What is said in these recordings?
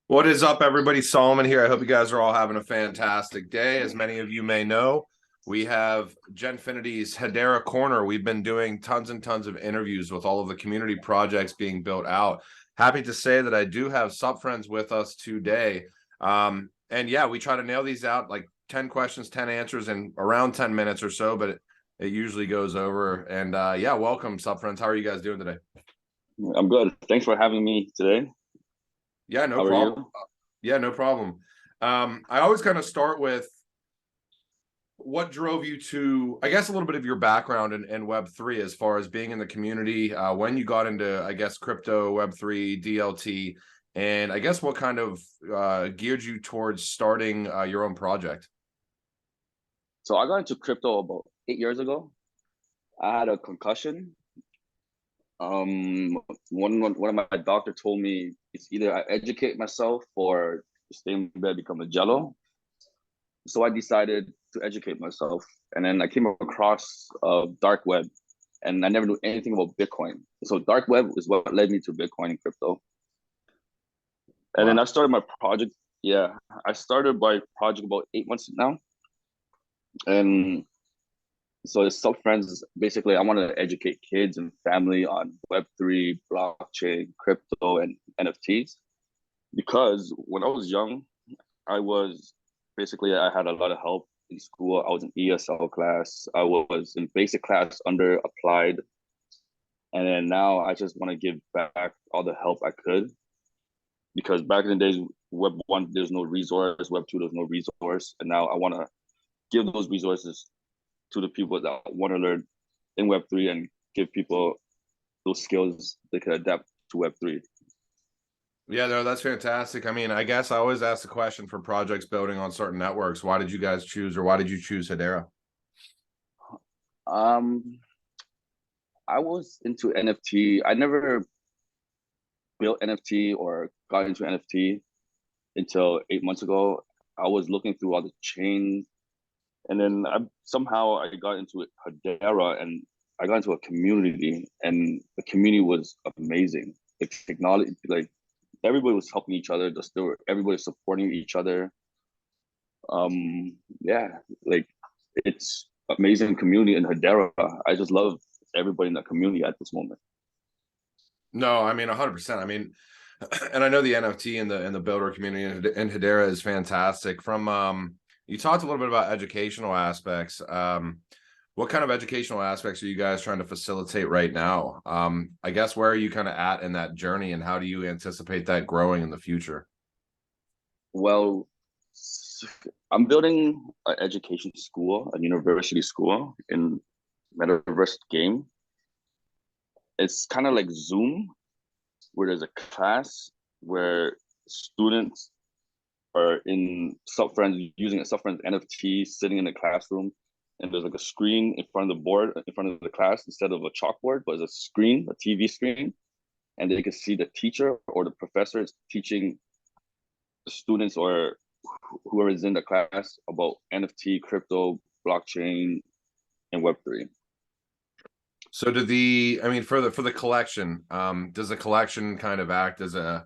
What is up, everybody? Solomon here. I hope you guys are all having a fantastic day. As many of you may know, we have Genfinity's Hedera Corner. We've been doing tons and tons of interviews with all of the community projects being built out. Happy to say that I do have SupFrenz with us today. And yeah, we try to nail these out like 10 questions, 10 answers in around 10 minutes or so, but it usually goes over. And yeah, welcome, SupFrenz. How are you guys doing today? I'm good. Thanks for having me today. Yeah, no How are problem. you? Yeah, no problem. I always kind of start with what drove you to, I guess, a little bit of your background in Web3 as far as being in the community, when you got into, I guess, crypto, Web3, DLT, and I guess what kind of geared you towards starting your own project. So I got into crypto about 8 years ago. I had a concussion. One of my doctor told me it's either I educate myself or stay in bed, become a jello. So I decided to educate myself, and then I came across dark web, and I never knew anything about Bitcoin. So dark web is what led me to Bitcoin and crypto. And then Wow. I started my project. Yeah, I started my project about 8 months now, and so the SupFrenz, basically I want to educate kids and family on Web3, blockchain, crypto, and NFTs. Because when I was young, I was I had a lot of help in school. I was in ESL class. I was in basic class under applied. And then now I just want to give back all the help I could. Because back in the days, Web 1, there's no resource. Web 2, there's no resource. And now I want to give those resources to the people that want to learn in Web3 and give people those skills they can adapt to Web3. Yeah, no, that's fantastic. I mean, I guess I always ask the question for projects building on certain networks. Why did you guys choose, or why did you choose Hedera? Um, I was into NFT. I never built NFT or got into NFT until 8 months ago. I was looking through all the chains, and then somehow I got into Hedera, and I got into a community, and the community was amazing. The technology, like everybody was helping each other. Everybody was supporting each other. Yeah, like it's amazing community in Hedera. I just love everybody in that community at this moment. No, I mean 100%. I mean, and I know the NFT and the builder community in Hedera is fantastic. From you talked a little bit about educational aspects. What kind of educational aspects are you guys trying to facilitate right now? I guess where are you kind of at in that journey, and how do you anticipate that growing in the future? Well, I'm building an education school, a university school in metaverse game. It's kind of like Zoom, where there's a class where students are in SupFrenz using a SupFrenz NFT, sitting in the classroom, and there's like a screen in front of the board, in front of the class, instead of a chalkboard, but it's a screen, a TV screen, and they can see the teacher or the professor is teaching the students or whoever is in the class about NFT, crypto, blockchain, and Web3. So do I mean, for the collection, does the collection kind of act as a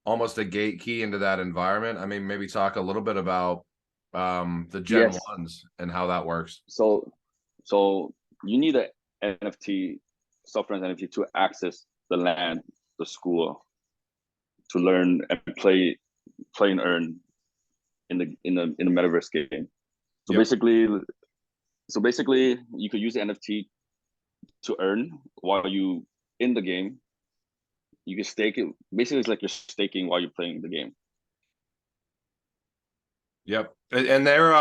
almost a gate key into that environment? I mean, maybe talk a little bit about the Gen Yes. ones and how that works. So so you need an NFT, SupFrenz NFT to access the land, the school, to learn and play and earn in the metaverse game. So Yep. basically, you could use the NFT to earn while you in the game. You can stake it. Basically, it's like you're staking while you're playing the game. Yep. And they're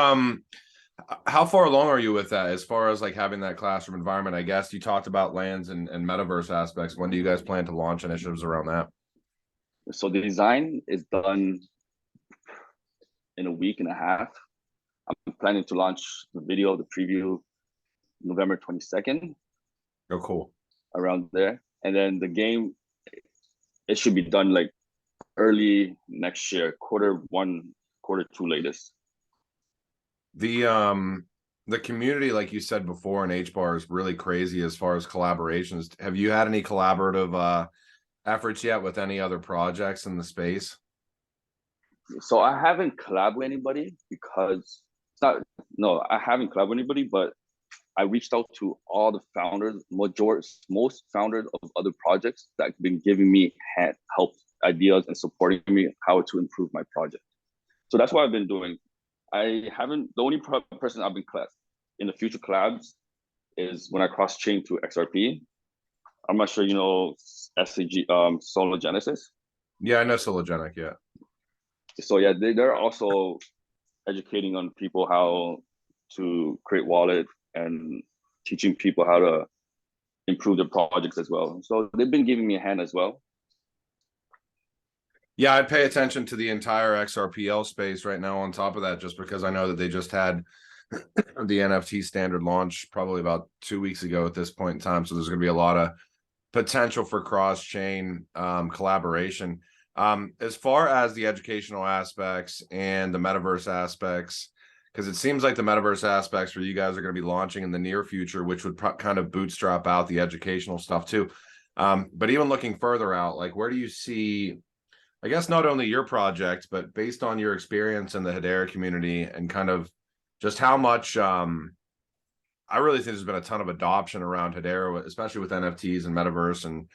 how far along are you with that as far as like having that classroom environment? I guess you talked about lands and metaverse aspects. When do you guys plan to launch initiatives around that? So the design is done in a week and a half. I'm planning to launch the video, the preview, November 22nd, Oh, cool. around there. And then the game, it should be done like early next year, Q1, Q2 latest. The community, like you said before, in HBAR is really crazy as far as collaborations. Have you had any collaborative efforts yet with any other projects in the space? So I haven't collabed with anybody because it's not. No, I haven't collabed with anybody, but I reached out to all the founders, most founders of other projects that have been giving me help, ideas, and supporting me how to improve my project. So that's what I've been doing. I haven't. The only person I've been in the future collabs is when I cross chain to XRP. I'm not sure you know SCG Solar Genesis. Yeah, I know Sologenic. Yeah. So yeah, they're also educating on people how to create wallet and teaching people how to improve their projects as well. So they've been giving me a hand as well. Yeah, I pay attention to the entire XRPL space right now on top of that, just because I know that they just had the NFT standard launch probably about 2 weeks ago at this point in time. So there's going to be a lot of potential for cross-chain collaboration. As far as the educational aspects and the metaverse aspects, because it seems like the metaverse aspects for you guys are going to be launching in the near future, which would kind of bootstrap out the educational stuff too. But even looking further out, like where do you see, I guess, not only your project, but based on your experience in the Hedera community and kind of just how much I really think there's been a ton of adoption around Hedera, especially with NFTs and metaverse and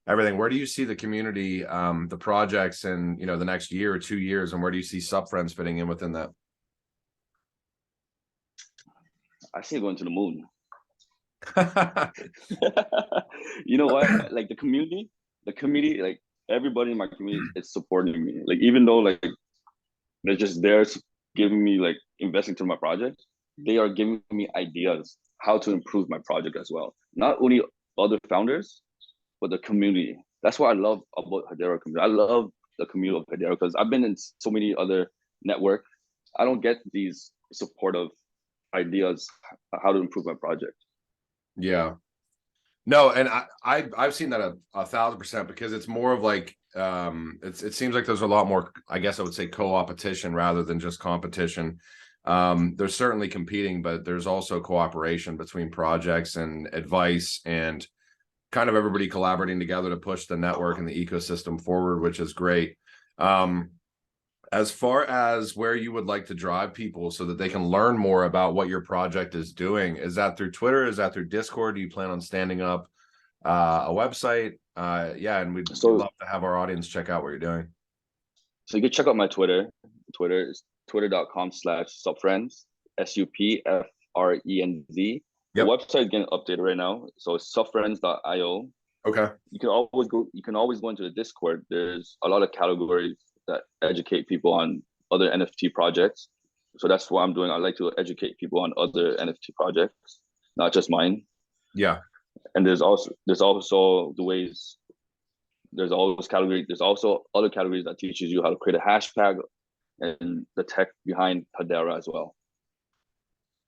everything. Where do you see the community, the projects in, you know, the next year or 2 years, and where do you see SupFrenz fitting in within that? I say going to the moon. You know what? Like the community, like everybody in my community is supporting me. Like even though like they're just there giving me like investing to my project, they are giving me ideas how to improve my project as well. Not only other founders, but the community. That's what I love about Hedera community. I love the community of Hedera because I've been in so many other network. I don't get these supportive ideas how to improve my project. Yeah. No, and I've seen that a 1,000%, because it's more of like it seems like there's a lot more, I guess I would say, co-opetition rather than just competition. There's certainly competing, but there's also cooperation between projects and advice and kind of everybody collaborating together to push the network and the ecosystem forward, which is great. As far as where you would like to drive people so that they can learn more about what your project is doing, is that through Twitter? Is that through Discord? Do you plan on standing up a website? Yeah, and we'd love to have our audience check out what you're doing. So you can check out my Twitter. Twitter is twitter.com/SupFrenz, SupFrenz. Yep. The website is getting updated right now. So it's SupFrenz.io. Okay. You can always go into the Discord. There's a lot of categories that educate people on other NFT projects. So that's what I'm doing. I like to educate people on other NFT projects, not just mine. Yeah. And there's also the ways, there's always categories. There's also other categories that teaches you how to create a hashtag and the tech behind Hedera as well.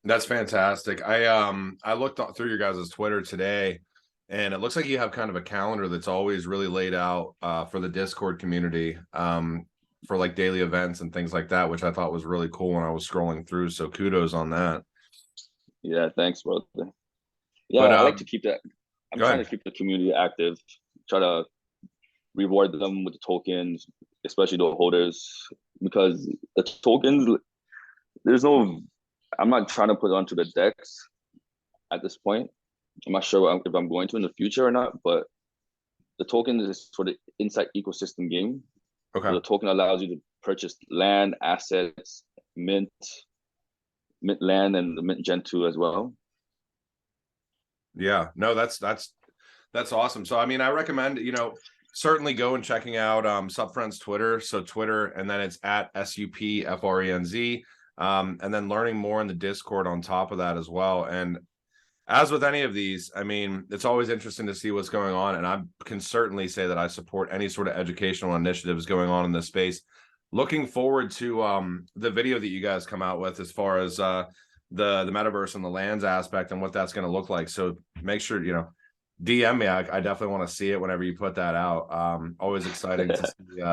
That's fantastic. I looked through your guys' Twitter today, and it looks like you have kind of a calendar that's always really laid out for the Discord community, for like daily events and things like that, which I thought was really cool when I was scrolling through. So kudos on that. Yeah, thanks, brother. Yeah, But I like to keep that. I'm trying to keep the community active, try to reward them with the tokens, especially the holders, because the tokens, I'm not trying to put it onto the decks at this point. I'm not sure if I'm going to in the future or not, but the token is for the inside ecosystem game. Okay. So the token allows you to purchase land, assets, mint land, and the mint Gen 2 as well. Yeah, no, that's awesome. So I mean, I recommend, certainly go and checking out SupFrenz Twitter. So Twitter, and then it's at SupFrenz, and then learning more in the Discord on top of that as well. And as with any of these, I mean, it's always interesting to see what's going on, and I can certainly say that I support any sort of educational initiatives going on in this space. Looking forward to the video that you guys come out with as far as the metaverse and the lands aspect and what that's going to look like. So make sure, DM me. I definitely want to see it whenever you put that out. Always exciting to see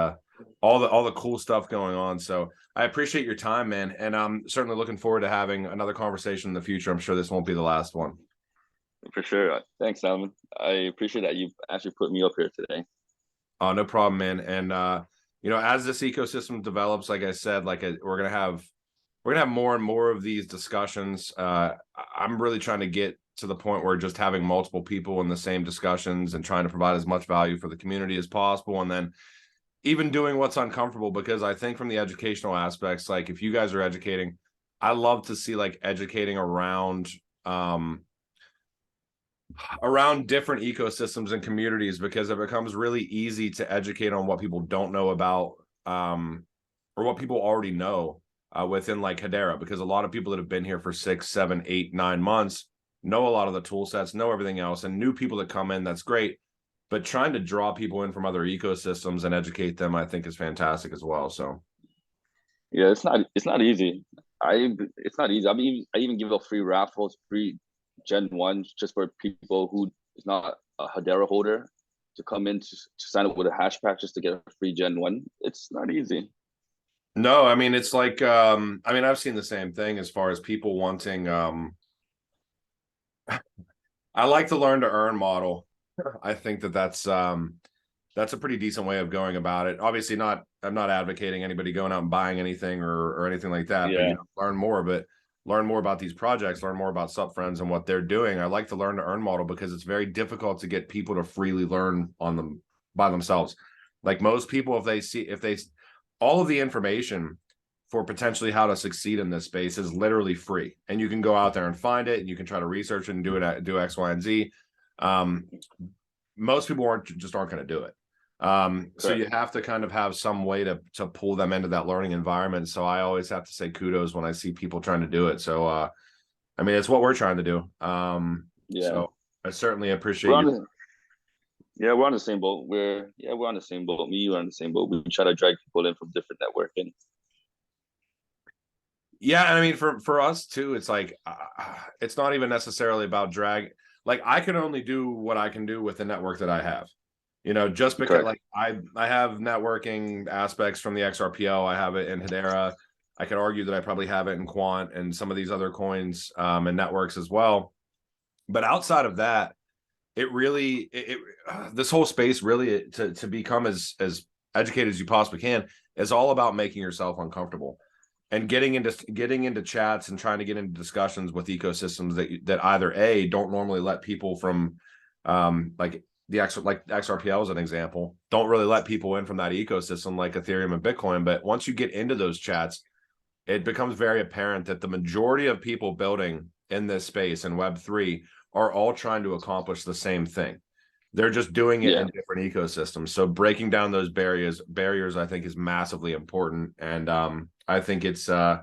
all the cool stuff going on. So I appreciate your time, man, and I'm certainly looking forward to having another conversation in the future. I'm sure this won't be the last one. For sure. Thanks, Salman. I appreciate that you actually put me up here today. No problem, man. And you know, as this ecosystem develops, like I said, we're gonna have more and more of these discussions. I'm really trying to get to the point where just having multiple people in the same discussions and trying to provide as much value for the community as possible, and then even doing what's uncomfortable, because I think from the educational aspects, like if you guys are educating, I love to see like educating around different ecosystems and communities, because it becomes really easy to educate on what people don't know about, or what people already know within like Hedera, because a lot of people that have been here for 6, 7, 8, 9 months know a lot of the tool sets, know everything else, and new people that come in, that's great. But trying to draw people in from other ecosystems and educate them, I think, is fantastic as well. So Yeah, it's not easy. It's not easy. I even give out free raffles, free Gen 1 just for people who is not a Hedera holder to come in to sign up with a hash pack just to get a free Gen 1. It's not easy. no, I mean, it's like I mean, I've seen the same thing as far as people wanting I like the learn to earn model. I think that's a pretty decent way of going about it. Obviously, I'm not advocating anybody going out and buying anything or anything like that, but Yeah. you know, learn more about these projects, learn more about SupFrenz and what they're doing. I like the learn to earn model because it's very difficult to get people to freely learn on them by themselves. Like most people, if they all of the information for potentially how to succeed in this space is literally free, and you can go out there and find it, and you can try to research it and do X, Y, and Z. Most people aren't going to do it. So you have to kind of have some way to pull them into that learning environment. So I always have to say kudos when I see people trying to do it. So I mean, it's what we're trying to do. Yeah. So I certainly appreciate We're on you. Yeah, we're on the same boat. We're on the same boat. Me, you are on the same boat. We try to drag people in from different networking. Yeah, and I mean for us too, it's like it's not even necessarily about drag. Like I can only do what I can do with the network that I have. You know, just because Correct. like I have networking aspects from the XRPO, I have it in Hedera. I could argue that I probably have it in Quant and some of these other coins and networks as well. But outside of that, it really this whole space really to become as educated as you possibly can is all about making yourself uncomfortable and getting into chats and trying to get into discussions with ecosystems that either A, don't normally let people from like XRPL as an example, don't really let people in from that ecosystem like Ethereum and Bitcoin. But once you get into those chats, it becomes very apparent that the majority of people building in this space in Web3 are all trying to accomplish the same thing. They're just doing it in different ecosystems. So breaking down those barriers, I think, is massively important. And I think it's yeah,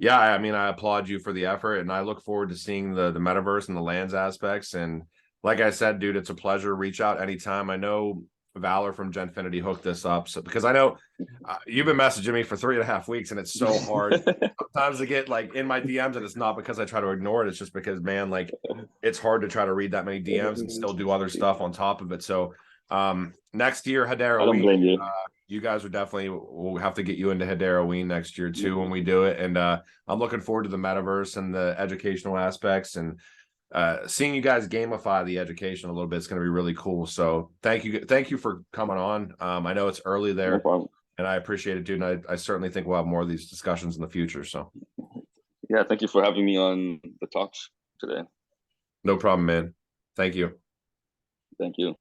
I mean, I applaud you for the effort, and I look forward to seeing the metaverse and the lands aspects. And like I said, dude, it's a pleasure. Reach out anytime. I know Valor from Genfinity hooked this up, so because I know you've been messaging me for 3.5 weeks, and it's so hard sometimes to get like in my DMs, and it's not because I try to ignore it. It's just because, man, like it's hard to try to read that many DMs and still do other stuff on top of it. So next year, Hedera I don't Week, blame you. you guys would definitely, we'll have to get you into Hedera Week next year too when we do it. And I'm looking forward to the metaverse and the educational aspects, and seeing you guys gamify the education a little bit is going to be really cool. So thank you for coming on. I know it's early there, No problem. and I appreciate it, dude. And I certainly think we'll have more of these discussions in the future. So Yeah, thank you for having me on the talks today. no problem, man. Thank you. Thank you.